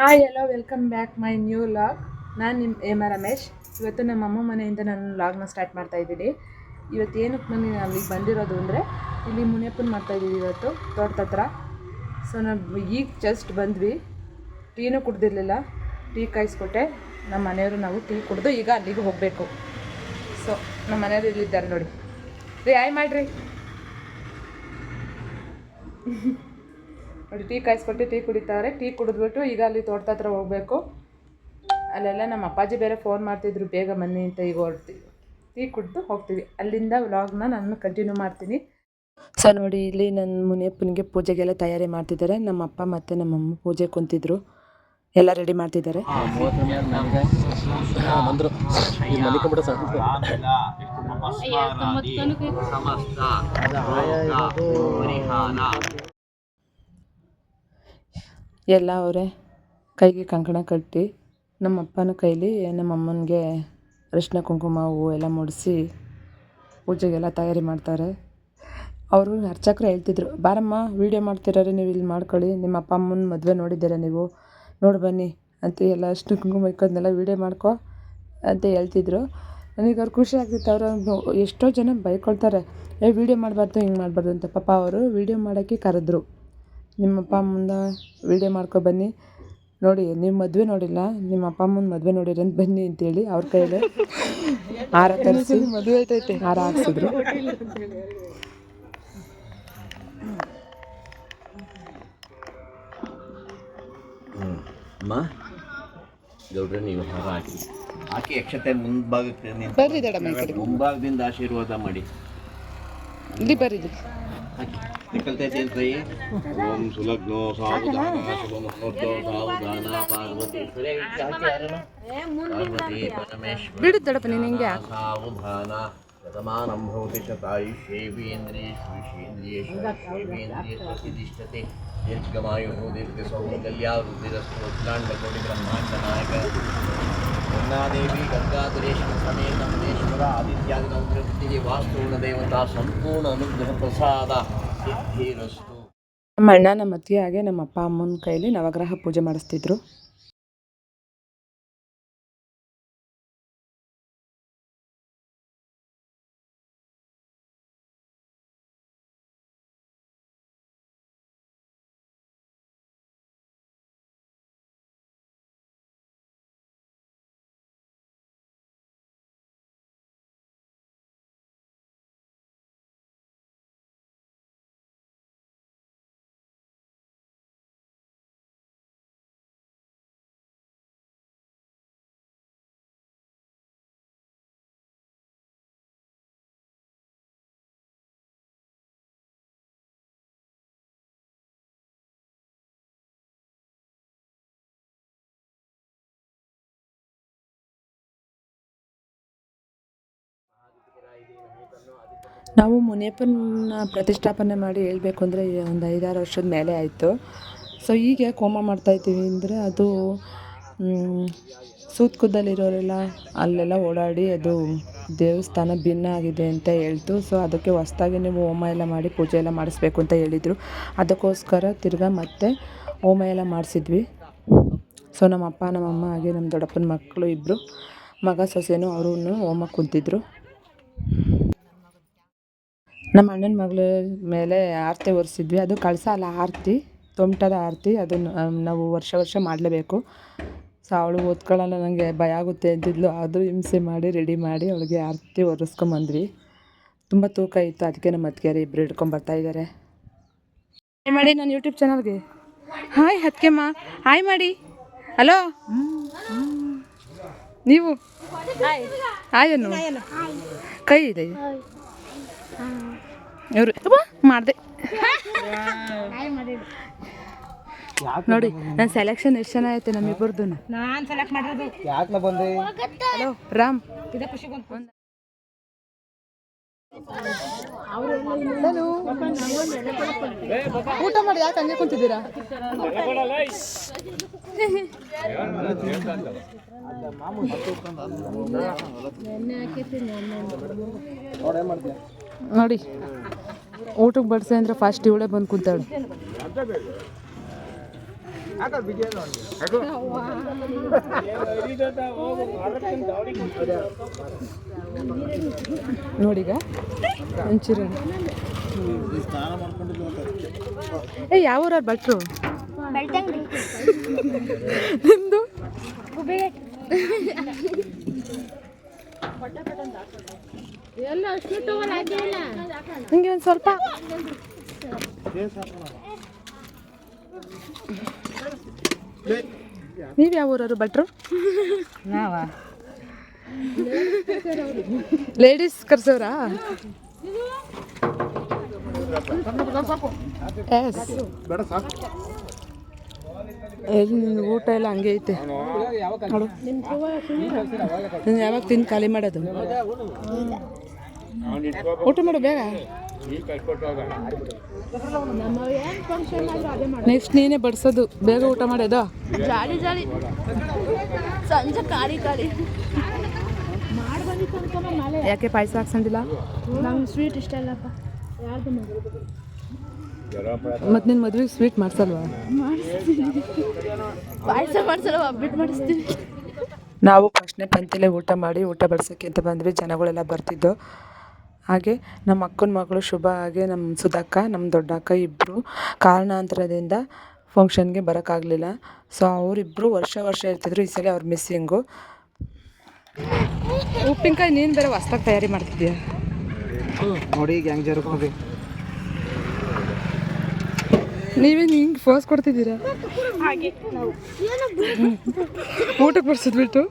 Hi yellow welcome back my new log. ನಾನು ನಿಮ್ಮ ಹೇಮಾ ರಮೇಶ್. ಇವತ್ತು ನಮ್ಮ ಅಮ್ಮ ಮನೆಯಿಂದ ನಾನು ಲಾಗ್ನ ಸ್ಟಾರ್ಟ್ ಮಾಡ್ತಾಯಿದ್ದೀನಿ. ಇವತ್ತೇನಕ್ಕೆ ನಾನು ಅಲ್ಲಿಗೆ ಬಂದಿರೋದು ಅಂದರೆ ಇಲ್ಲಿ ಮುನಿಯಪ್ಪನ ಮಾಡ್ತಾಯಿದ್ದೀವಿ ಇವತ್ತು ತೋಟದ ಹತ್ರ. ಸೊ ನಾವು ಈಗ ಜಸ್ಟ್ ಬಂದ್ವಿ, ಟೀನೂ ಕುಡ್ದಿರಲಿಲ್ಲ, ಟೀ ಕಾಯಿಸ್ಕೊಟ್ಟೆ. ನಮ್ಮ ಮನೆಯವರು ನಾವು ಟೀ ಕುಡಿದು ಈಗ ಅಲ್ಲಿಗೆ ಹೋಗಬೇಕು. ಸೊ ನಮ್ಮ ಮನೆಯವರು ಇಲ್ಲಿದ್ದಾರೆ ನೋಡಿ. ರೀ ಆಯ್ ಮಾಡಿರಿ ನೋಡಿ, ಟೀ ಕಾಯಿಸ್ಕೊಟ್ಟು ಟೀ ಕುಡಿತಾರೆ. ಟೀ ಕುಡಿದ್ಬಿಟ್ಟು ಈಗ ಅಲ್ಲಿ ತೋಟದ ಹತ್ರ ಹೋಗಬೇಕು. ಅಲ್ಲೆಲ್ಲ ನಮ್ಮ ಅಪ್ಪಾಜಿ ಬೇರೆ ಫೋನ್ ಮಾಡ್ತಿದ್ರು ಬೇಗ ಬನ್ನಿ ಅಂತ. ಈಗ ಹೊರಡ್ತೀವಿ, ಟೀ ಕುಡಿದು ಹೋಗ್ತೀವಿ. ಅಲ್ಲಿಂದ ವ್ಲಾಗ್ನ ನಾನು ಕಂಟಿನ್ಯೂ ಮಾಡ್ತೀನಿ. ಸೊ ನೋಡಿ, ಇಲ್ಲಿ ನನ್ನ ಮುನಿಯಪ್ಪನಿಗೆ ಪೂಜೆಗೆಲ್ಲ ತಯಾರಿ ಮಾಡ್ತಿದ್ದಾರೆ. ನಮ್ಮ ಅಪ್ಪ ಮತ್ತು ನಮ್ಮಮ್ಮ ಪೂಜೆ ಕುಂತಿದ್ರು, ಎಲ್ಲ ರೆಡಿ ಮಾಡ್ತಿದ್ದಾರೆ. ಎಲ್ಲ ಅವರೇ ಕೈಗೆ ಕಂಕಣ ಕಟ್ಟಿ, ನಮ್ಮ ಅಪ್ಪನ ಕೈಲಿ ನಮ್ಮಮ್ಮನಿಗೆ ಅರಿಶಿನ ಕುಂಕುಮ ಹೂವು ಎಲ್ಲ ಮುಡಿಸಿ ಪೂಜೆಗೆಲ್ಲ ತಯಾರಿ ಮಾಡ್ತಾರೆ. ಅವರು ಅರ್ಚಕರು ಹೇಳ್ತಿದ್ರು, ಬಾರಮ್ಮ ವೀಡಿಯೋ ಮಾಡ್ತಿರಾರೆ ನೀವು ಇಲ್ಲಿ ಮಾಡ್ಕೊಳ್ಳಿ, ನಿಮ್ಮ ಅಪ್ಪ ಅಮ್ಮನ ಮದುವೆ ನೋಡಿದ್ದೀರ ನೀವು, ನೋಡಿ ಬನ್ನಿ ಅಂತ ಎಲ್ಲ ಅಷ್ಟು ಕುಂಕುಮ ಇಕ್ಕೋದನ್ನೆಲ್ಲ ವೀಡಿಯೋ ಮಾಡ್ಕೊ ಅಂತ ಹೇಳ್ತಿದ್ರು. ನನಗೆ ಅವ್ರು ಖುಷಿ ಆಗ್ತಿತ್ತು. ಅವರು ಎಷ್ಟೋ ಜನ ಬೈಕೊಳ್ತಾರೆ, ವೀಡಿಯೋ ಮಾಡಬಾರ್ದು ಹಿಂಗೆ ಮಾಡಬಾರ್ದು ಅಂತ. ಪಾಪ ಅವರು ವೀಡಿಯೋ ಮಾಡೋಕ್ಕೆ ಕರೆದ್ರು, ನಿಮ್ಮಪ್ಪ ಅಮ್ಮನ ವೀಡಿಯೋ ಮಾಡ್ಕೊ ಬನ್ನಿ, ನೋಡಿ ನೀವು ಮದುವೆ ನೋಡಿಲ್ಲ, ನಿಮ್ಮ ಅಪ್ಪ ಅಮ್ಮನ ಮದುವೆ ನೋಡಿರಿ ಅಂತ ಬನ್ನಿ ಅಂತೇಳಿ ಅವ್ರ ಕೈಯಲ್ಲಿ ಹಾರ ತರಿಸಿ ಮದುವೆ ಐತೈತೆ ಹಾರ ಹಾಕ್ಸಿದ್ರು. ಅಮ್ಮ ಗೌಡ್ರೆ, ನೀವು ಹಾರ ಹಾಕಿ ಯಕ್ಷತೆ ಮುಂಭಾಗಕ್ಕೆ ಬರ್ರಿ ದಡ ಮುಂಭಾಗದಿಂದ ಆಶೀರ್ವಾದ ಮಾಡಿ. ಇಲ್ಲಿ ಬರ್ರಿ ಕಲ್ತೈತೆ ಅಂತ. ಓಂ ಸುಲಗ್ನೋ ಸಾವಧಾನ ಶುಭ ಮುಹೂರ್ತೋ ಸಾವಧಾನ ಪಾರ್ವತಿ ಪಾರ್ವತಿ ಪರಮೇಶ್ವರ ಸಾವಧಾನ ಶತಮಾನಂ ಭವತಿ ಶತಾಯುಷೇವೇಂದ್ರಿಯ ಪ್ರತಿಷ್ಠತೆ ದೀರ್ಘಮಾಯು ದೀರ್ಘ ಸೌಮಂಗಲ್ಯ ವೃದ್ಧಿರಸ್ತು ಅಖಿಲಾಂಡ ಕೋಟಿ ಬ್ರಹ್ಮಾಂಡ ನಾಯಕ ಗಂಗಾದೇವಿ ಗಂಗಾಧರೇಶ್ವರ ಸಮೇತ ಮಹೇಶ್ವರ ಆದಿತ್ಯಾದಿ ನವಗ್ರಹಕ್ಕೆ ವಾಸ್ತುನ ದೇವತಾ ಸಂಪೂರ್ಣ ಅನುಗ್ರಹ ಪ್ರಸಾದ ಸಿದ್ಧಿರಸ್ತು. ನಮ್ಮ ಅಣ್ಣ ನಮ್ಮ ಅತ್ತಿಗೆ ಹಾಗೆ ನಮ್ಮ ಅಪ್ಪ ಅಮ್ಮನ ಕೈಲಿ ನವಗ್ರಹ ಪೂಜೆ ಮಾಡಿಸ್ತಿದ್ರು. ನಾವು ಮುನಿಯಪ್ಪನ ಪ್ರತಿಷ್ಠಾಪನೆ ಮಾಡಿ ಹೇಳಬೇಕು ಅಂದರೆ ಒಂದು 5-6 ವರ್ಷದ ಮೇಲೆ ಆಯಿತು. ಸೊ ಹೀಗೆ ಹೋಮ ಮಾಡ್ತಾಯಿದ್ದೀವಿ ಅಂದರೆ ಅದು ಸೂತ್ಕುದ್ದಲ್ಲಿರೋರೆಲ್ಲ ಅಲ್ಲೆಲ್ಲ ಓಡಾಡಿ ಅದು ದೇವಸ್ಥಾನ ಭಿನ್ನ ಆಗಿದೆ ಅಂತ ಹೇಳ್ತು. ಸೊ ಅದಕ್ಕೆ ಹೊಸ್ದಾಗಿ ನೀವು ಹೋಮ ಎಲ್ಲ ಮಾಡಿ ಪೂಜೆ ಎಲ್ಲ ಮಾಡಿಸ್ಬೇಕು ಅಂತ ಹೇಳಿದರು. ಅದಕ್ಕೋಸ್ಕರ ತಿರ್ಗಾ ಮತ್ತೆ ಹೋಮ ಎಲ್ಲ ಮಾಡಿಸಿದ್ವಿ. ಸೊ ನಮ್ಮ ಅಪ್ಪ ನಮ್ಮಮ್ಮ ಹಾಗೆ ನಮ್ಮ ದೊಡ್ಡಪ್ಪನ ಮಕ್ಕಳು ಇಬ್ಬರು ಮಗ ಸೊಸೆನೂ ಅವರು ಹೋಮ ಕುಂತಿದ್ರು. ನಮ್ಮ ಅಣ್ಣನ ಮಗಳ ಮೇಲೆ ಆರತಿ ಒರೆಸಿದ್ವಿ. ಅದು ಕಳಸ ಅಲ್ಲ, ಆರತಿ, ತೊಮಟದ ಆರತಿ. ಅದನ್ನು ನಾವು ವರ್ಷ ಮಾಡಲೇಬೇಕು. ಸೊ ಅವಳು ಓದ್ಕೊಳ್ಳಲ್ಲ, ನನಗೆ ಭಯ ಆಗುತ್ತೆ ಅಂತಿದ್ಲು. ಆದರೂ ಹಿಂಸೆ ಮಾಡಿ ರೆಡಿ ಮಾಡಿ ಅವಳಿಗೆ ಆರತಿ ಒರೆಸ್ಕೊಂಬಂದ್ವಿ. ತುಂಬ ತೂಕ ಇತ್ತು, ಅದಕ್ಕೆ ನಮ್ಮ ಅತ್ತಿಗೆಯರು ಇಬ್ಬರು ಹಿಡ್ಕೊಂಬರ್ತಾಯಿದ್ದಾರೆ. ಹಾಯ್ ಮಾಡಿ ನನ್ನ ಯೂಟ್ಯೂಬ್ ಚಾನಲ್ಗೆ. ಹಾಯ್ ಅತ್ತಿಗೆಮ್ಮ, ಹಾಯ್ ಮಾಡಿ. ಹಲೋ, ನೀವು ಹಾಯ್ ಅನ್ನು ಕೈ ಇದೆ ಇವರು ಮಾಡಿದೆ ನೋಡಿ. ನನ್ನ ಸೆಲೆಕ್ಷನ್ ಎಷ್ಟು ಚೆನ್ನಾಗೈತೆ ನಮ್ಮಿಬ್ಬರದು. ನಾನು ಸೆಲೆಕ್ಟ್ ಮಾಡಿರೋದು ಯಾಕೆ ಬಂದೆ. ಹಲೋ ರಾಮ್, ಊಟ ಮಾಡಿ ಯಾಕೆ ಹಂಗೆ ಕುಂತಿದ್ದೀರಾ? ನೋಡಿ ಊಟಕ್ಕೆ ಬಡಿಸಿ ಅಂದರೆ ಫಸ್ಟ್ ಇವಳೇ ಬಂದು ಕೂತಾಳು. ನೋಡೀಗ ಒಂಚೂರು ಯಾವ ಊರ ಭಟ್ರು ನಿಮ್ದು ನಿಂಗೆ ಒಂದು ಸ್ವಲ್ಪ ನೀವು ಯಾವ ಊರವರು ಭಟ್ರು ಲೇಡೀಸ್ ಕರ್ಸೋರಾ ಊಟ ಎಲ್ಲ ಹಂಗೆ ಐತೆ ನೋಡು ಯಾವಾಗ ತಿಂದು ಖಾಲಿ ಮಾಡೋದು ಊಟ ಮಾಡು ಬೇಗ ನೆಕ್ಸ್ಟ್ ನೀನೇ ಬಡಿಸೋದು ಬೇಗ ಊಟ ಮಾಡೋದು ಜಾಲಿ ಜಾಲಿ ಸಂಜೆ ಖಾಲಿ ಖಾಲಿ ಯಾಕೆ ಪಾಯಸ ಹಾಕ್ಸಂಡಿಲ್ಲ ನಂಗೆ ಸ್ವೀಟ್ ಇಷ್ಟ ಇಲ್ಲಪ್ಪ ಯಾರ್ದು ಮತ್ತು ನಿನ್ನ ಮದುವೆಗೆ ಸ್ವೀಟ್ ಮಾಡಿಸಲ್ವಾ ಪಾಯಸ ಮಾಡಿಸಲ್ಲ ಒಬ್ಬಿಟ್ಟು ಮಾಡಿಸ್ತೀವಿ ನಾವು ಫಸ್ಟ್ನೇ ಪಂತಿಲೇ ಊಟ ಮಾಡಿ ಊಟ ಬಡ್ಸೋಕ್ಕೆ ಅಂತ ಬಂದ್ವಿ ಜನಗಳೆಲ್ಲ ಬರ್ತಿದ್ದು ಹಾಗೆ ನಮ್ಮ ಅಕ್ಕನ ಮಗಳು ಶುಭ ಹಾಗೆ ನಮ್ಮ ಸುಧಕ್ಕ ನಮ್ಮ ದೊಡ್ಡಕ್ಕ ಇಬ್ಬರು ಕಾರಣಾಂತರದಿಂದ ಫಂಕ್ಷನ್ಗೆ ಬರೋಕ್ಕಾಗಲಿಲ್ಲ ಸೊ ಅವರಿಬ್ಬರು ವರ್ಷ ಇರ್ತಿದ್ರು ಈ ಸಲ ಅವ್ರ ಮಿಸ್ಸಿಂಗು ಉಪ್ಪಿನಕಾಯಿ ನೀನು ಬೇರೆ ಹೊಸ್ದಾಗಿ ತಯಾರಿ ಮಾಡ್ತಿದ್ದೀಯ ನೋಡಿ ಗ್ಯಾಂಗ್ ಜರುಗ್ತದೆ ನೀವೇನು ಹಿಂಗೆ ಫೋಸ್ ಕೊಡ್ತಿದ್ದೀರಾ ಊಟಕ್ಕೆ ಬರ್ಸಿದ್ಬಿಟ್ಟು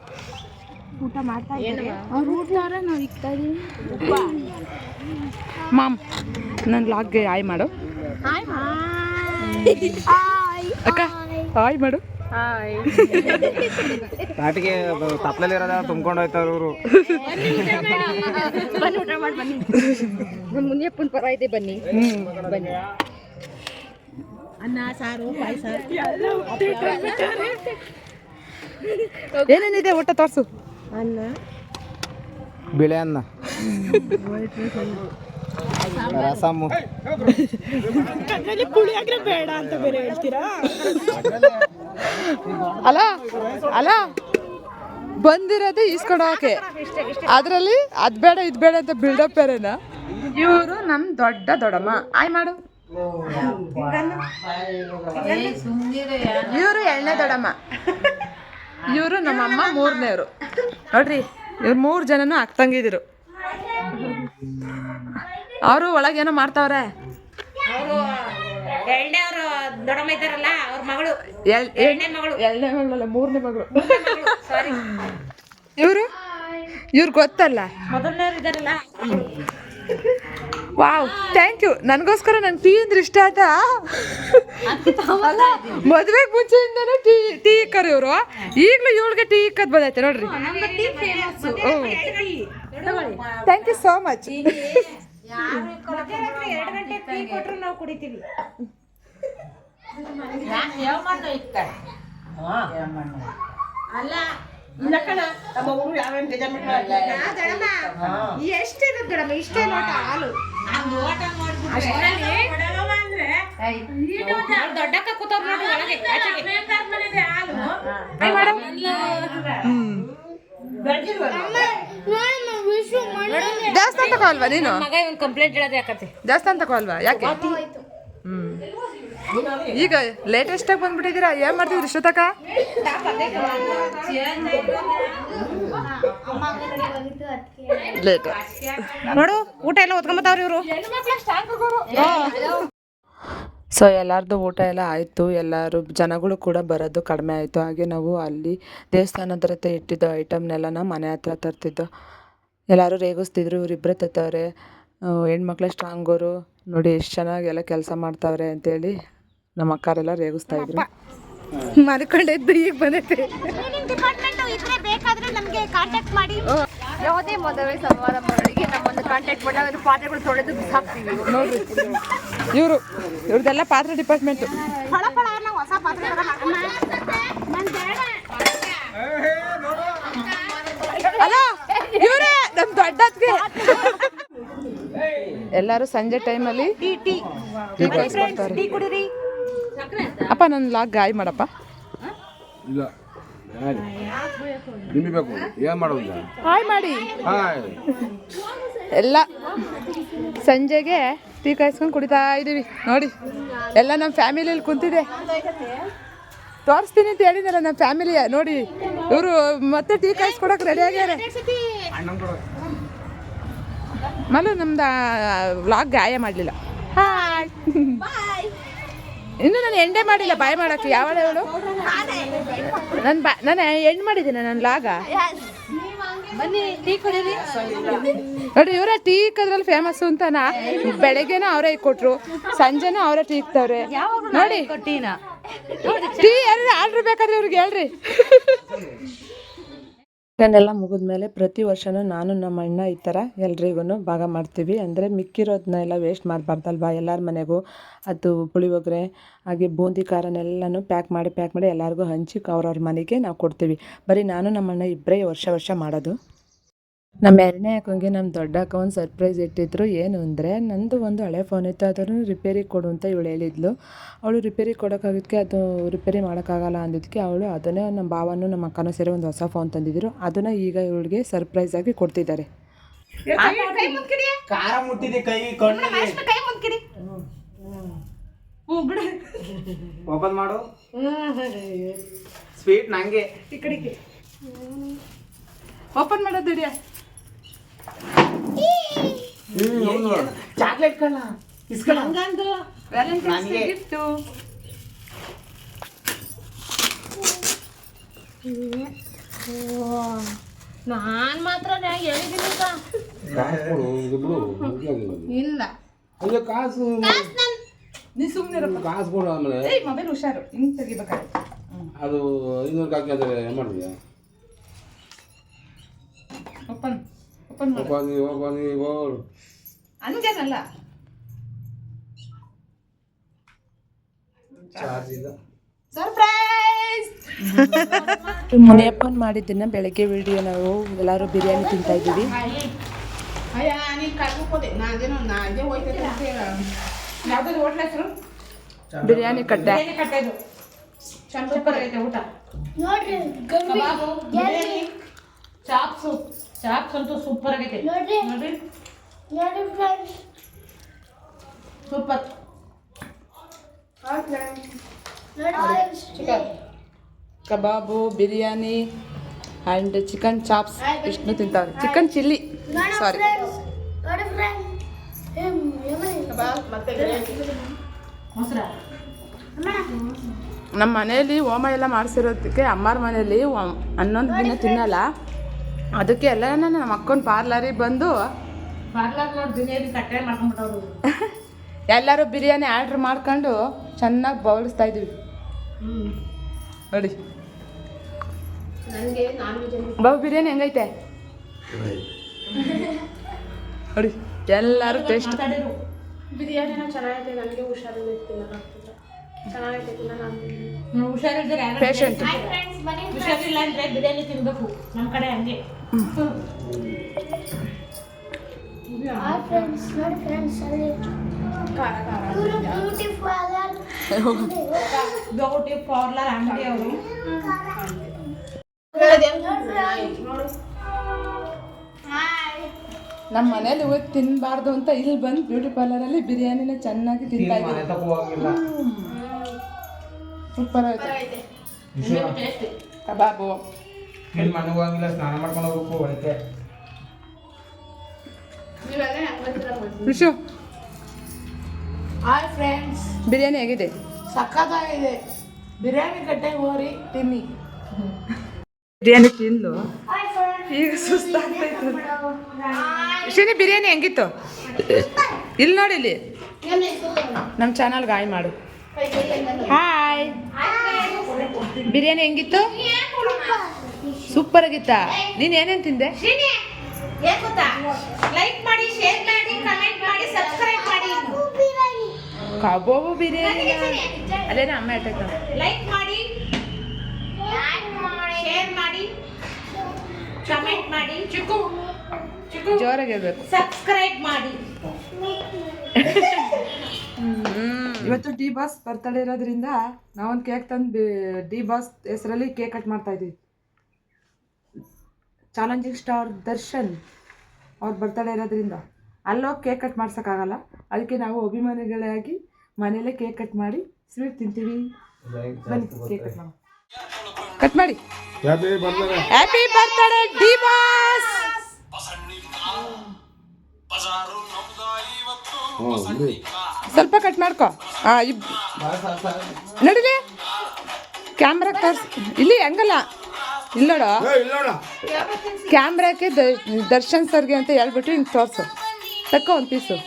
ಊಟ ಮಾಡ್ತಾ ಇದ್ದಾರೆ ಅವ್ರು ಊಟವ್ರೆ ನಾವು ಇಕ್ತಾ ಇದೀವಿ ಮಾಮ್ ನನ್ನ ಲಾಗ್ಗೆ ಆಯ್ ಮಾಡು ಅಕ್ಕ ಆಯ್ ಮಾಡು ತಾಟಿಗೆ ತಪ್ಪಲಲ್ಲಿ ಇರೋದ ತುಂಬ್ಕೊಂಡು ಹೋಯ್ತಾರ ಇವರು ಬನ್ನಿ ಊಟ ಮಾಡಿ ಬನ್ನಿ ನಮ್ಮ ಮುನಿಯಪ್ಪನ ಪರ ಇದೆ ಬನ್ನಿ ಬನ್ನಿ ಅನ್ನ ಸಾರು ಪಾಯಸ ಏನೇನಿದೆ ಊಟ ತೋರಿಸು ಅನ್ನ ಬಿಳೆ ಅನ್ನ ರಸಮ್ಮು ಬೇಡ ಅಂತ ಬೇರೆ ಹೇಳ್ತೀರಾ ಅಲ್ಲ ಬಂದಿರೋದು ಈಸ್ಕೊಂಡು ಹೋಗಕ್ಕೆ ಅದರಲ್ಲಿ ಅದು ಬೇಡ ಇದು ಬೇಡ ಅಂತ ಬಿಲ್ಡಪ್ ಬೇರೆನಾ ಇವರು ನಮ್ಮ ದೊಡ್ಡಮ್ಮ ಆಯ್ ಮಾಡು ಇವರು ಎರಡನೇ ದೊಡ್ಡಮ್ಮ ಇವರು ನಮ್ಮಮ್ಮ ಮೂರನೇವರು ನೋಡ್ರಿ ಇವ್ರು 3 ಜನನೂ ಅಕ್ಕಂಗಿದ್ರು ಅವರು ಒಳಗೇನೋ ಮಾಡ್ತಾವ್ರೆ ಎರಡನೇವ್ರು ದೊಡ್ಡಮ್ಮ ಇದ್ದಾರಲ್ಲ ಅವ್ರ ಮಗಳು ಎರಡನೇ ಮಗಳಲ್ಲ 3ನೇ ಮಗಳು ಇವ್ರು ಗೊತ್ತಲ್ಲ ಮೊದಲನೇವ್ರು ಇದ್ದಾರಲ್ಲ ವಾವ್ ಥ್ಯಾಂಕ್ ಯು ನನಗೋಸ್ಕರ ನಂಗೆ ಟೀ ಅಂದ್ರೆ ಇಷ್ಟ ಆಯ್ತಾ ಅಲ್ಲ ಮದುವೆಗೆ ಮುಂಚೆಯಿಂದನೂ ಟೀ ಇಕ್ಕರು ಇವರು ಈಗಲೂ ಇವಳಿಗೆ ಟೀ ಇಕ್ಕದ್ ಬಂದೈತೆ ನೋಡ್ರಿ ಥ್ಯಾಂಕ್ ಯು ಸೋ ಮಚ್ 2 ಗಂಟೆ ಟೀ ಕೊಟ್ರು ನಾವು ಕುಡಿತೀವಿ ಅಲ್ಲ ಎಷ್ಟಿರುತ್ತೆ ದೊಡ್ಡಮ್ಮ ಇಷ್ಟೇ ಲೋಟ ಹಾಲು ದೊಡ್ಡಕ್ಕ ಕೂತವ್ರು ನೋಡಿ ಒಳಗೆ ದೇವಸ್ಥಾನ ತಗೋಲ್ವಾ ನೀನು ಮಗ ಇವ್ನು ಕಂಪ್ಲೇಂಟ್ ಹೇಳೋದು ಯಾಕತ್ತೆ ದೇವಸ್ಥಾನ ತಗೋಲ್ವಾ ಯಾಕೆ ಈಗ ಲೇಟೆಸ್ಟ್ ಆಗಿ ಬಂದ್ಬಿಟ್ಟಿದ್ದೀರಾ ಏನ್ ಮಾಡ್ತಿದ್ರಿ ಇಷ್ಟೊತ್ತಕ ಲೇಟ್ ನೋಡು ಊಟ ಎಲ್ಲ ಹೊತ್ಕೊಂಬತ್ತವ್ರಿ ಇವರು ಸೊ ಎಲ್ಲರದ್ದು ಊಟ ಎಲ್ಲ ಆಯಿತು ಎಲ್ಲರೂ ಜನಗಳು ಕೂಡ ಬರೋದು ಕಡಿಮೆ ಆಯಿತು ಹಾಗೆ ನಾವು ಅಲ್ಲಿ ದೇವಸ್ಥಾನ ಹತ್ರ ಇಟ್ಟಿದ್ದು ಐಟಮ್ನೆಲ್ಲ ಮನೆ ಹತ್ರ ತರ್ತಿದ್ದು ಎಲ್ಲರೂ ರೇಗಿಸ್ತಿದ್ರು ಇವರಿಬ್ಬರೇ ತತ್ತವ್ರೆ ಹೆಣ್ಮಕ್ಳೇ ಸ್ಟ್ರಾಂಗೋರು ನೋಡಿ ಎಷ್ಟು ಚೆನ್ನಾಗಿ ಎಲ್ಲ ಕೆಲಸ ಮಾಡ್ತಾವ್ರೆ ಅಂತೇಳಿ ನಮ್ಮ ಅಕ್ಕರೆಲ್ಲ ರೇಗಿಸ್ತಾ ಇದ್ರು ಮಲ್ಕೊಂಡಿದ್ದು ಈಗ ಬಂದೈತೆ ಬೇಕಾದ್ರೆ ನಮಗೆ ಕಾಂಟ್ಯಾಕ್ಟ್ ಮಾಡಿ ಯಾವುದೇ ಮದುವೆ ಸಮಾರಂಭಗಳಿಗೆ ನಮ್ಮನ್ನು ಕಾಂಟ್ಯಾಕ್ಟ್ ಮಾಡಿ ಅದರ ಪಾತ್ರೆಗಳು ತೊಳೆದು ಬಿಸಾಕ್ತೀವಿ ನೋಡ್ರಿ ಇವ್ರದ್ದೆಲ್ಲ ಪಾತ್ರೆ ಡಿಪಾರ್ಟ್ಮೆಂಟು ಫಳ ನಾವು ಹೊಸ ಪಾತ್ರೆ ಅಲ್ಲ ಇವರೇ ನಮ್ಮ ದೊಡ್ಡದ್ಗೆ ಎಲ್ಲರೂ ಸಂಜೆ ಟೈಮಲ್ಲಿ ಟೀ ಕುಡಿರಿ ಅಪ್ಪ ನನ್ನ ಲಾಗ್ ಗಾಯ ಮಾಡಪ್ಪ. ಇಲ್ಲ ನಿಮಗೆ ಬೇಕು ಏನು ಮಾಡೋದು ಹಾಯ್ ಮಾಡಿ. ಹಾಯ್ ಎಲ್ಲ ಸಂಜೆಗೆ ಟೀ ಕಾಯಿಸ್ಕೊಂಡು ಕುಡಿತಾ ಇದ್ದೀವಿ ನೋಡಿ. ಎಲ್ಲ ನಮ್ಮ ಫ್ಯಾಮಿಲಿಯಲ್ಲಿ ಕುಂತಿದೆ. ತೋರಿಸ್ತೀನಿ ಅಂತ ಹೇಳಿದಾರೆ ನಮ್ಮ ಫ್ಯಾಮಿಲಿ ನೋಡಿ. ಇವರು ಮತ್ತೆ ಟೀ ಕಾಯಿಸ್ಕೊಡಕ್ಕೆ ರೆಡಿ ಆಗ್ಯಾರ. ಮಲು ನಮ್ದು ವ್ಲಾಗ್ ಗಾಯ ಮಾಡಲಿಲ್ಲ. ಹಾಯ್. ಇನ್ನು ನಾನು ಎಂಡೇ ಮಾಡಿಲ್ಲ ಬಾಯ್ ಮಾಡೋಕ್ಕೆ. ಯಾವಳ ಹೇಳು? ನಾನು ಎಂಡ್ ಮಾಡಿದ್ದೀನಿ ನನ್ನ ಲಾಗ. ಬನ್ನಿ ಟೀ ಕುಡೀರಿ. ನೋಡಿ ಇವರ ಟೀ ಕದ್ರಲ್ಲಿ ಫೇಮಸ್ಸು ಅಂತನಾ. ಬೆಳಗ್ಗೆನೂ ಅವರೇ ಕೊಟ್ರು, ಸಂಜೆನೂ ಅವರೇ ಟೀ ಇಕ್ತವ್ರೆ ನೋಡಿ. ಟೀ ಯಾರು ಆರ್ಡ್ರ್ ಬೇಕಾದ್ರೆ ಇವ್ರಿಗೆ ಹೇಳ್ರಿ. ಇದನ್ನೆಲ್ಲ ಮುಗಿದ್ಮೇಲೆ ಪ್ರತಿ ವರ್ಷವೂ ನಾನು ನಮ್ಮ ಅಣ್ಣ ಈ ಥರ ಎಲ್ರಿಗೂ ಭಾಗ ಮಾಡ್ತೀವಿ. ಅಂದರೆ ಮಿಕ್ಕಿರೋದನ್ನೆಲ್ಲ ವೇಸ್ಟ್ ಮಾಡಬಾರ್ದಲ್ವಾ. ಎಲ್ಲರ ಮನೆಗೂ ಅದು ಪುಳಿಯೋಗರೆ ಹಾಗೆ ಬೂಂದಿ ಖಾರನೆಲ್ಲನೂ ಪ್ಯಾಕ್ ಮಾಡಿ ಎಲ್ಲರಿಗೂ ಹಂಚಿ ಅವ್ರವ್ರ ಮನೆಗೆ ನಾವು ಕೊಡ್ತೀವಿ. ಬರೀ ನಾನು ನಮ್ಮ ಅಣ್ಣ ಇಬ್ಬರೇ ವರ್ಷ ಮಾಡೋದು. ನಮ್ಮ ಎರಡನೇ ಅಕ್ಕಂಗೆ ನಮ್ಮ ದೊಡ್ಡ ಅಕ್ಕ ಒಂದು ಸರ್ಪ್ರೈಸ್ ಇಟ್ಟಿದ್ರು. ಏನು ಅಂದರೆ ನಂದು ಒಂದು ಹಳೆ ಫೋನ್ ಇತ್ತು, ಅದನ್ನು ರಿಪೇರಿ ಕೊಡು ಅಂತ ಇವಳು ಹೇಳಿದ್ಲು. ಅವಳು ರಿಪೇರಿ ಕೊಡೋಕ್ಕಾಗೋದಕ್ಕೆ ಅದು ರಿಪೇರಿ ಮಾಡೋಕ್ಕಾಗಲ್ಲ ಅಂದಿದ್ದಕ್ಕೆ ಅವಳು ಅದನ್ನೇ ನಮ್ಮ ಭಾವನೂ ನಮ್ಮ ಅಕ್ಕನೂ ಸೇರಿ ಒಂದು ಹೊಸ ಫೋನ್ ತಂದಿದ್ದರು. ಅದನ್ನು ಈಗ ಇವಳಿಗೆ ಸರ್ಪ್ರೈಸಾಗಿ ಕೊಡ್ತಿದ್ದಾರೆ. ಖಾರ ಮುಟ್ಟಿದೆ ಕೈ ಕಣ್ಣಿಗೆ. ಓಪನ್ ಮಾಡು. ಸ್ವೀಟ್ ನಂಗೆ ಓಪನ್ ಮಾಡೋದು ಹಿಡಿಯ. ಚಾಕ್ಲೇಟ್ ಕಳ್ಳ ಇಸ್ಕಳ ವ್ಯಾಲೆಂಟೈನ್ಸ್ ಗಿಫ್ಟು. ನಾನ್ ಮಾತ್ರ ಹೇಳಿದ್ದೀನಿ ಇಲ್ಲ. ಅಯ್ಯೋ ಕಾಸು ನೀ ಸುಮ್ಮನೆ ಕಾಸು ಕೊಡು. ಆಮೇಲೆ ಮೊಬೈಲ್ ಹುಷಾರು ಹಿಂಗೆ ತೆಗಿಬೇಕಾಗುತ್ತೆ. ಅದು 500 ಹಾಕಿ ಅಂದರೆ ಏನು ಮಾಡಿದ್ಯಾ? ಓಪನ್ ಮಾಡು. ಓಪನ್ ಹಂಗೇನಲ್ಲ. ಚಾರ್ಜ್ ಇಲ್ಲ. ಸರ್ಪ್ರೈಸ್. ಮುನಿಯಪ್ಪನ್ ಮಾಡಿದ್ದನ್ನ ಬೆಳಗ್ಗೆ ವಿಡಿಯೋ ನಾವು ಎಲ್ಲರೂ ಬಿರಿಯಾನಿ ತಿಂತಾ ಇದ್ದೀವಿ. ಬಿರಿಯಾನಿ ಕಟ್ಟೆ ಚಾಪ್ಸ್ ಅಂತೂ ಸೂಪರ್ ಆಗೈತೆ ನೋಡ್ರಿ. Super. Kebab, biryani and chicken chops ಇಷ್ಟು ತಿಂತಾವ್ರೆ. ಚಿಕನ್ ಚಿಲ್ಲಿ ಸಾರಿ. ಮೊಸರ ನಮ್ಮ ಮನೆಯಲ್ಲಿ ಹೋಮ ಎಲ್ಲ ಮಾಡಿಸಿರೋದಕ್ಕೆ ಅಮ್ಮರ ಮನೆಯಲ್ಲಿ 11 ದಿನ ತಿನ್ನಲ್ಲ. ಅದಕ್ಕೆ ಎಲ್ಲ ನಮ್ಮ ಅಕ್ಕನ ಪಾರ್ಲರಿಗೆ ಬಂದು ಪಾರ್ಲರ್ ನೋಡಿ ಬಿರಿಯಾನಿ ಕಟ್ಟೆ ಮಾಡ್ಕೊಂಡ್ಬಿಟ್ಟವ್ರು. ಎಲ್ಲರೂ ಬಿರಿಯಾನಿ ಆರ್ಡ್ರ್ ಮಾಡ್ಕೊಂಡು ಚೆನ್ನಾಗಿ ಬೌಳಿಸ್ತಾ ಇದ್ದೀವಿ ನೋಡಿ. ಬಾಬು ಬಿರಿಯಾನಿ ಹೆಂಗೈತೆ ನೋಡಿ. ಎಲ್ಲರೂ ಟೇಸ್ಟ್. ಬಿರಿಯಾನಿನ ಚೆನ್ನಾಗೈತೆ. ನನಗೆ ಹುಷಾರಿಲ್ಲ ಚೆನ್ನಾಗೈತೆ. ಹುಷಾರಿದ್ರೆ ಪೇಷಂಟ್ ಹುಷಾರಿಲ್ಲ ಅಂದ್ರೆ ಬಿರಿಯಾನಿ ತಿನ್ಬೇಕು. ನಮ್ಮ ಕಡೆ ಹಂಗೆ. ಬ್ಯೂಟಿ ಪಾರ್ಲರ್ ಅಂಗಡಿ ಅವರು. ನಮ್ಮ ಮನೇಲಿ ಹೋಗಿ ತಿನ್ನಬಾರ್ದು ಅಂತ ಇಲ್ಲಿ ಬಂದು ಬ್ಯೂಟಿ ಪಾರ್ಲರಲ್ಲಿ ಬಿರಿಯಾನಿನ ಚೆನ್ನಾಗಿ ತಿಂತಾ ಇದ್ದೀವಿ. ಸೂಪರ್ ಆಯ್ತು. ಕಬಾಬು ಮನೆಗೆ ಹೋಗಿಲ್ಲ, ಸ್ನಾನ ಮಾಡ್ಕೊಂಡು ಹೋಗ್ಬೇಕು ಒಳಕ್ಕೆ. ವಿಶು ಹಾಯ್ ಫ್ರೆಂಡ್ಸ್, ಬಿರಿಯಾನಿ ಹೇಗಿದೆ? ಸಕ್ಕತ್ತಾಗಿದೆ. ಬಿರಿಯಾನಿ ಕಟ್ಟೆ ಹೋರಿ ತಿನ್ನಿ. ಬಿರಿಯಾನಿ ತಿಂದು ಈಗ ಸುಸ್ತಾಗ್ತೈತೆ. ಶನಿ ಬಿರಿಯಾನಿ ಹೆಂಗಿತ್ತು? ಇಲ್ಲಿ ನೋಡಿ, ಇಲ್ಲಿ ನಮ್ಮ ಚಾನಲ್ಗೆ ಹಾಯ್ ಮಾಡು. ಹಾಯ್. ಬಿರಿಯಾನಿ ಹೆಂಗಿತ್ತು? ಸೂಪರ್ ಆಗಿತ್ತಾ? ನೀನು ಏನೇನು ತಿಂದೆ? ಲೈಕ್ ಮಾಡಿ, ಶೇರ್ ಮಾಡಿ, ಕಮೆಂಟ್ ಮಾಡಿ, ಸಬ್ಸ್ಕ್ರೈಬ್ ಮಾಡಿ. ಕಬಾಬು ಬಿರಿಯಾನಿ ಅಲ್ಲೇನ ಅಮ್ಮ ಇಟ್ಟೈತ. ಲೈಕ್ ಮಾಡಿ, ಶೇರ್ ಮಾಡಿ, ಕಮೆಂಟ್ ಮಾಡಿ, ಚಿಕ್ಕು ಜೋರಾಗಿರ್ಬೇಕು. ಸಬ್ಸ್ಕ್ರೈಬ್ ಮಾಡಿ. ಇವತ್ತು ಡಿ ಬಾಸ್ ಬರ್ತಡೇ ಇರೋದ್ರಿಂದ ನಾವೊಂದು ಕೇಕ್ ತಂದು ಡಿ ಬಾಸ್ ಹೆಸರಲ್ಲಿ ಕೇಕ್ ಕಟ್ ಮಾಡ್ತಾ ಇದ್ದೀವಿ. ಚಾಲೆಂಜಿಂಗ್ ಸ್ಟಾರ್ ದರ್ಶನ್ ಅವ್ರ ಬರ್ತಡೇ ಇರೋದ್ರಿಂದ ಅಲ್ಲೋಗಿ ಕೇಕ್ ಕಟ್ ಮಾಡ್ಸೋಕ್ಕಾಗಲ್ಲ. ಅದಕ್ಕೆ ನಾವು ಅಭಿಮಾನಿಗಳಾಗಿ ಮನೇಲೇ ಕೇಕ್ ಕಟ್ ಮಾಡಿ ಸ್ವೀಟ್ ತಿಂತೀವಿ. ಬನ್ನಿ ಕೇಕ್ ಕಟ್ ಮಾಡಿ. ಕಟ್ ಮಾಡಿ. Happy birthday D boss. ಸ್ವಲ್ಪ ಕಟ್ ಮಾಡ್ಕೊ. ನಡಿಲಿ ಕ್ಯಾಮ್ರಾ ತೋರ್ಸ್. ಇಲ್ಲಿ ಹಂಗಲ್ಲ, ಇಲ್ಲೋಡ ಕ್ಯಾಮ್ರಾಕ್ಕೆ ದರ್ಶನ್ ಸರ್ಗೆ ಅಂತ ಹೇಳ್ಬಿಟ್ಟು ಹಿಂಗೆ ತೋರಿಸು. ತಕ್ಕೋ ಒಂದು ಪೀಸು.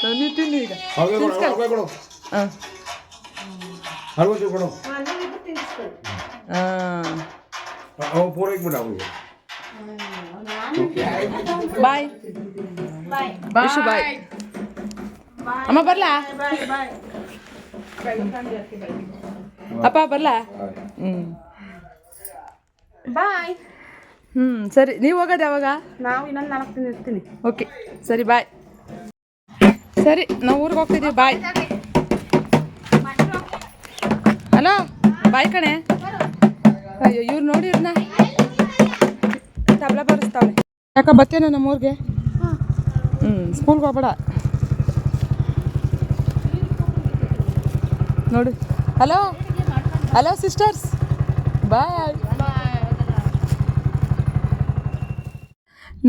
ಹಾಂ ತಿನ್ನಿ ಈಗ. ಹಾಂ ಬಾಯ್ ವಿಶು ಬಾಯ್. ಅಮ್ಮ ಬರ್ಲಾ? ಅಪ್ಪ ಬರ್ಲಾ? ಬಾಯ್. ಸರಿ, ನೀವು ಹೋಗೋದು ಯಾವಾಗ? ನಾವು ಇನ್ನೊಂದು 4 ದಿನ ಇರ್ತೀನಿ. ಓಕೆ ಸರಿ ಬಾಯ್. ಸರಿ ನಾವು ಊರಿಗೆ ಹೋಗ್ತಿದ್ದೀವಿ. ಬಾಯ್. ಹಲೋ ಬಾಯ್ ಕಣೆ. ಅಯ್ಯೋ ಇವ್ರು ನೋಡಿ ಇವ್ರನ್ನ ತಬಲ ಬರೆಸ್ತಾವೆ. ಯಾಕ ಬತ್ತೇನೋ ನಮ್ಮೂರಿಗೆ? ಸ್ಕೂಲ್ಗೆ ಹೋಗ್ಬೇಡ ನೋಡಿ. ಹಲೋ ಹಲೋ ಸಿಸ್ಟರ್ಸ್ ಬಾಯ್.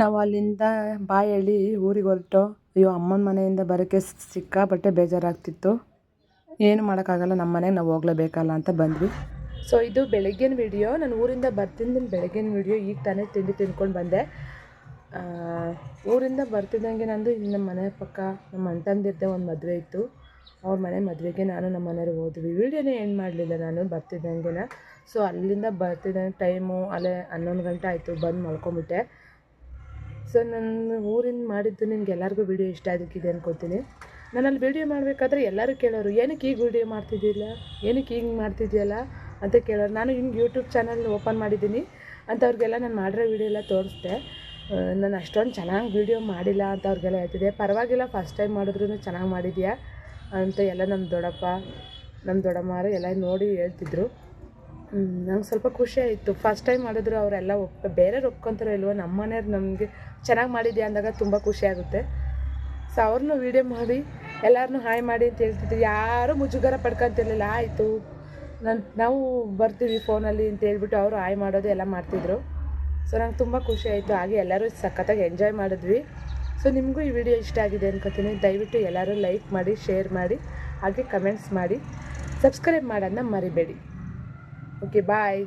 ನಾವು ಅಲ್ಲಿಂದ ಬಾಯ್ ಹೇಳಿ ಊರಿಗೆ ಹೊರಟು. ಅಯ್ಯೋ ಅಮ್ಮನ ಮನೆಯಿಂದ ಬರೋಕ್ಕೆ ಸಿಕ್ಕಾಪಟ್ಟೆ ಬೇಜಾರಾಗ್ತಿತ್ತು. ಏನು ಮಾಡೋಕ್ಕಾಗಲ್ಲ, ನಮ್ಮ ಮನೆಗೆ ನಾವು ಹೋಗ್ಲೇಬೇಕಲ್ಲ ಅಂತ ಬಂದ್ವಿ. ಸೊ ಇದು ಬೆಳಗ್ಗಿನ ವಿಡಿಯೋ. ನಾನು ಊರಿಂದ ಬರ್ತಿದ್ದ ಬೆಳಗ್ಗಿನ ವಿಡಿಯೋ. ಈಗ ತಾನೇ ತಿಂಡಿ ತಿಂದ್ಕೊಂಡು ಬಂದೆ. ಊರಿಂದ ಬರ್ತಿದ್ದಂಗೆ ನಂದು ನಮ್ಮ ಮನೆ ಪಕ್ಕ ನಮ್ಮ ಅಣ್ಣಂದಿರದೆ ಒಂದು ಮದುವೆ ಇತ್ತು. ಅವ್ರ ಮನೆ ಮದುವೆಗೆ ನಾನು ನಮ್ಮ ಮನೆಯವ್ರು ಹೋದ್ವಿ. ವೀಡಿಯೋನೇ ಏನು ಮಾಡಲಿಲ್ಲ ನಾನು ಬರ್ತಿದ್ದಂಗೆ. ಸೊ ಅಲ್ಲಿಂದ ಬರ್ತಿದ್ದಂಗೆ ಟೈಮು ಅಲ್ಲೇ 11 ಗಂಟೆ ಆಯಿತು. ಬಂದು ಮಲ್ಕೊಂಬಿಟ್ಟೆ. ಸೊ ನಾನು ಊರಿಂದ ಮಾಡಿದ್ದು ನಿಮ್ಗೆ ಎಲ್ಲರಿಗೂ ವೀಡಿಯೋ ಇಷ್ಟ ಆಗಿಕ್ಕಿದೆ ಅನ್ಕೋತೀನಿ. ನಾನು ಅಲ್ಲಿ ವೀಡಿಯೋ ಮಾಡಬೇಕಾದ್ರೆ ಎಲ್ಲರೂ ಕೇಳೋರು, ಏನಕ್ಕೆ ಈಗ ವೀಡಿಯೋ ಮಾಡ್ತಿದ್ದಿಲ್ಲ, ಏನಕ್ಕೆ ಹಿಂಗೆ ಮಾಡ್ತಿದ್ಯಲ್ಲ ಅಂತ ಕೇಳೋರು. ನಾನು ಹಿಂಗೆ ಯೂಟ್ಯೂಬ್ ಚಾನಲ್ ಓಪನ್ ಮಾಡಿದ್ದೀನಿ ಅಂತ ಅವ್ರಿಗೆಲ್ಲ ನಾನು ಮಾಡಿರೋ ವೀಡಿಯೋ ಎಲ್ಲ ತೋರಿಸ್ದೆ. ನಾನು ಅಷ್ಟೊಂದು ಚೆನ್ನಾಗಿ ವೀಡಿಯೋ ಮಾಡಿಲ್ಲ ಅಂತ ಅವ್ರಿಗೆಲ್ಲ ಹೇಳ್ತಿದ್ದೆ. ಪರವಾಗಿಲ್ಲ, ಫಸ್ಟ್ ಟೈಮ್ ಮಾಡಿದ್ರೂ ಚೆನ್ನಾಗಿ ಮಾಡಿದ್ಯಾ ಅಂತ ಎಲ್ಲ ನಮ್ಮ ದೊಡ್ಡಪ್ಪ ನಮ್ಮ ದೊಡ್ಡಮ್ಮರು ಎಲ್ಲ ನೋಡಿ ಹೇಳ್ತಿದ್ರು. ನಂಗೆ ಸ್ವಲ್ಪ ಖುಷಿ ಆಯಿತು. ಫಸ್ಟ್ ಟೈಮ್ ಮಾಡಿದ್ರು ಅವರೆಲ್ಲ ಬೇರೆಯವ್ರು ಒಪ್ಕೊತಾರೋ ಇಲ್ವೋ, ನಮ್ಮ ಮನೆಯವ್ರು ನಮಗೆ ಚೆನ್ನಾಗಿ ಮಾಡಿದ್ಯಾ ಅಂದಾಗ ತುಂಬ ಖುಷಿ ಆಗುತ್ತೆ. ಸೊ ಅವ್ರನ್ನೂ ವೀಡಿಯೋ ಮಾಡಿ ಎಲ್ಲರನ್ನೂ ಹಾಯ್ ಮಾಡಿ ಅಂತ ಹೇಳ್ತಿದ್ರು. ಯಾರೂ ಮುಜುಗರ ಪಡ್ಕೊತಿರ್ಲಿಲ್ಲ. ಆಯಿತು ನಾವು ಬರ್ತೀವಿ ಫೋನಲ್ಲಿ ಅಂತ ಹೇಳ್ಬಿಟ್ಟು ಅವರು ಹಾಯ್ ಮಾಡೋದು ಎಲ್ಲ ಮಾಡ್ತಿದ್ರು. ಸೊ ನಂಗೆ ತುಂಬ ಖುಷಿ ಆಯಿತು. ಹಾಗೆ ಎಲ್ಲರೂ ಸಖತ್ತಾಗಿ ಎಂಜಾಯ್ ಮಾಡಿದ್ವಿ. ಸೊ ನಿಮಗೂ ಈ ವಿಡಿಯೋ ಇಷ್ಟ ಆಗಿದೆ ಅನ್ಕೋತೀನಿ. ದಯವಿಟ್ಟು ಎಲ್ಲರೂ ಲೈಕ್ ಮಾಡಿ, ಶೇರ್ ಮಾಡಿ, ಹಾಗೆ ಕಮೆಂಟ್ಸ್ ಮಾಡಿ, ಸಬ್ಸ್ಕ್ರೈಬ್ ಮಾಡೋದನ್ನ ಮರಿಬೇಡಿ. ಓಕೆ ಬಾಯ್.